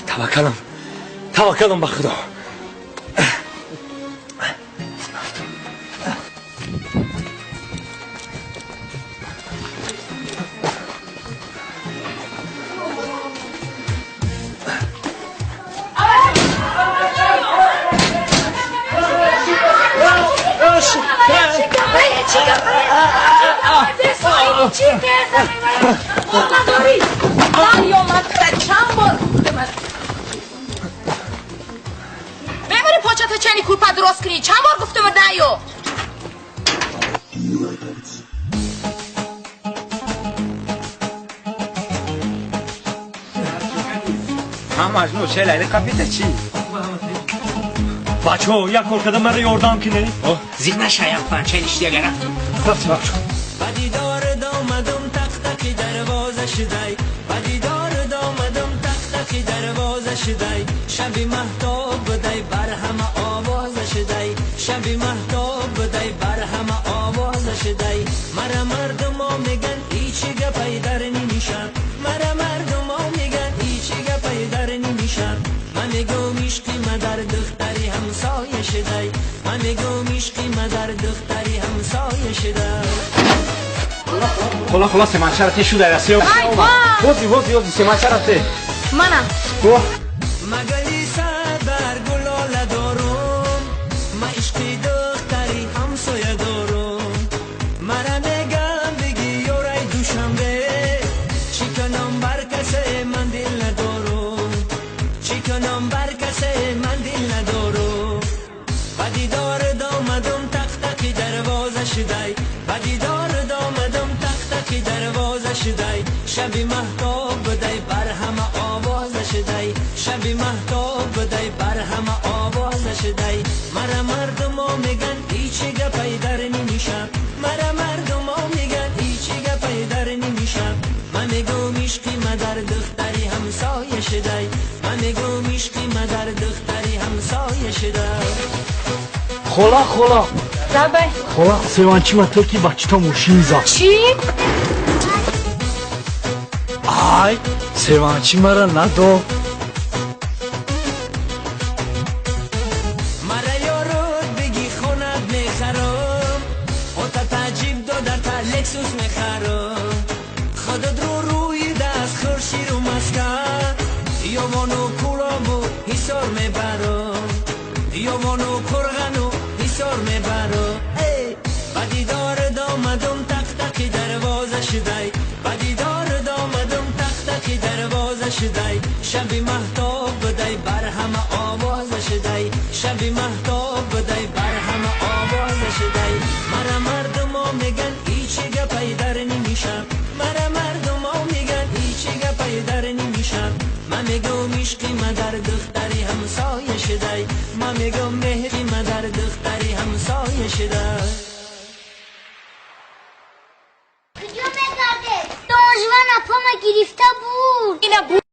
توکلم به خدا. ببری پاچتو چنی کورپا درست کنی. چند بار گفتم نیو. هم مجنون چه لیلی کپیته چی؟ بچه ها یک کار کده من یاردم کنه. زیر نشایم پنچه نشتیه گره رفتی بچه بدی دارد آمدم تک تک دروازه شدی بدی دارد آمدم تک تک دروازه شدی شبی مهتاب بدی بر همه آواز شدی شبی مهتاب بدی بر همه آواز شدی مرا مردم ها میگن ایچی گپی در نمیشم مرا مردم ها میگن ایچی گپی در نمیشم من میگم عشقی من در دختری همسایه شدی من میگم عشقی من در دختری همسایه شدی خلا سمانچه شده رسی وزی سمانچه رفته منم مگلیسا در گلاله دارم ما عشقی دختری همسایه دارم مرا میگم بگی یورای دوشنبه چی کنم بر کسی من دل ندارم چی کنم بر کسی من دل ندارم بدی دارد آمدم تک تک دروازه شدی بدی دارد آمدم تک تک دروازه شدی شبی مهتاب بدی بر همه آواز شدی شبی مهتاب بدی بر همه آواز شدی مرا مردم ها میگن ایچی گپی در نمیشم مرا مردم ها میگن ایچی گپی در نمیشم من میگم عشقی من در دختری همسایه شدی من میگم عشقی من در دختری همسایه شدی خلا ربای خلا سیوانچی من ترکی بچه تا موشین زد. چی؟ آی سیوانچی مرا ندو. مرا یارود بگی خونت میخرم اوتا تجیب دو در تا لکسوس میخرم خودت روی دست خورشید رو مسکن یوانو کورامو حسار میبرم یوانو کرغنو حسار میبرم بدی دارد آمدم تک تک دروازه شدی بدی دارد آمدم تک تک دروازه شدی شبی مهتاب بدی بر همه آواز شدی شبی مهتاب بدی بر همه آواز شدی مرا مردم ها میگن ایچی گپی در نمیشم مرا مردم ها میگن ایچی گپی در نمیشم من میگم عشقی من در دختری همسایه شدی من میگم مهری من در دختری همسایه شدی دانجوان اپا ما گرفته بود.